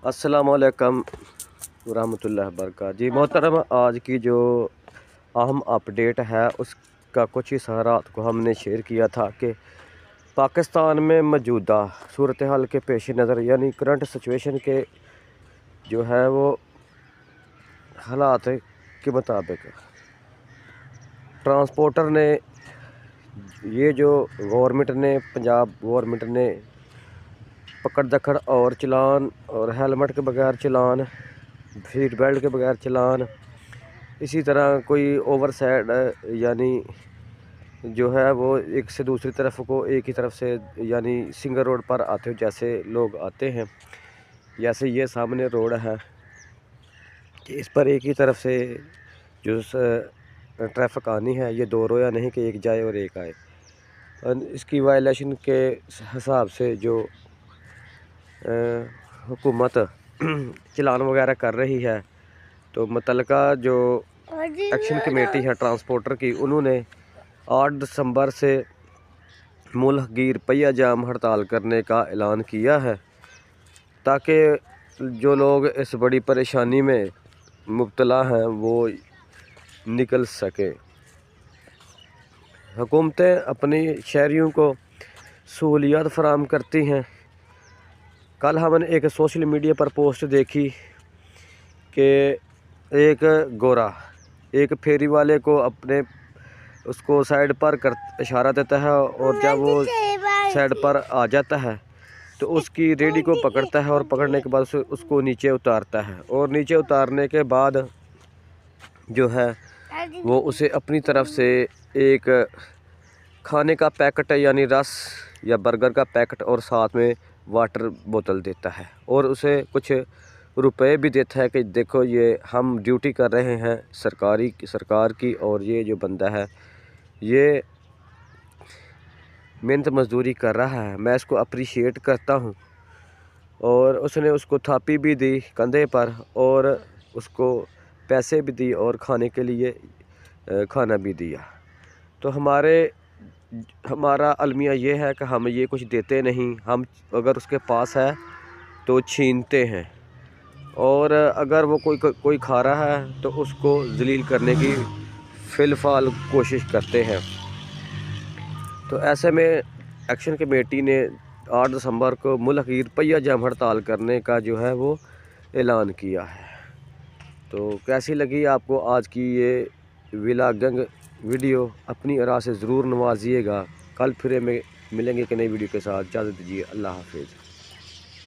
अस्सलाम वालेकुम रहमतुल्लाहि वबरकातुहू। जी मोहतरम, आज की जो अहम अपडेट है उसका कुछ ही सहारात को हमने शेयर किया था कि पाकिस्तान में मौजूदा सूरत हाल के पेश नज़र यानी करंट सिचुएशन के जो है वो हालात के मुताबिक ट्रांसपोर्टर ने ये जो गवर्नमेंट ने पंजाब गवर्नमेंट ने पकड़ दकड़ और चलान और हेलमेट के बगैर चलान, सीट बेल्ट के बगैर चलान, इसी तरह कोई ओवर साइड यानी जो है वो एक से दूसरी तरफ को एक ही तरफ से यानी सिंगल रोड पर आते हो जैसे लोग आते हैं, जैसे ये सामने रोड है कि इस पर एक ही तरफ से जो ट्रैफिक आनी है ये दो रोया नहीं कि एक जाए और एक आए। और इसकी वायलेशन के हिसाब से जो हुकूमत चलान वगैरह कर रही है, तो मुतलका जो एक्शन कमेटी है ट्रांसपोर्टर की, उन्होंने 8 दिसंबर से मुल्क पहिया जाम हड़ताल करने का ऐलान किया है ताकि जो लोग इस बड़ी परेशानी में मुब्तला हैं वो निकल सके। हुकूमतें अपनी शहरियों को सहूलियात फराहम करती हैं। कल हमने एक सोशल मीडिया पर पोस्ट देखी कि एक गोरा एक फेरी वाले को अपने उसको साइड पर कर इशारा देता है और जब वो साइड पर आ जाता है तो उसकी रेडी को पकड़ता है और पकड़ने के बाद उसको नीचे उतारता है और नीचे उतारने के बाद जो है वो उसे अपनी तरफ से एक खाने का पैकेट यानी रस या बर्गर का पैकेट और साथ में वाटर बोतल देता है और उसे कुछ रुपए भी देता है कि देखो ये हम ड्यूटी कर रहे हैं सरकार की और ये जो बंदा है ये मेहनत मजदूरी कर रहा है, मैं इसको अप्रिशिएट करता हूँ। और उसने उसको थापी भी दी कंधे पर और उसको पैसे भी दी और खाने के लिए खाना भी दिया। तो हमारा अलमिया ये है कि हम ये कुछ देते नहीं, हम अगर उसके पास है तो छीनते हैं और अगर वो कोई खा रहा है तो उसको जलील करने की फिलहाल कोशिश करते हैं। तो ऐसे में एक्शन कमेटी ने 8 दिसंबर को मुल्क पहिया जाम हड़ताल करने का जो है वो ऐलान किया है। तो कैसी लगी आपको आज की ये व्लॉगिंग वीडियो? अपनी राय से ज़रूर नवाजिएगा। कल फिर मिलेंगे एक नई वीडियो के साथ। इजाज़त दीजिए। अल्लाह हाफिज़।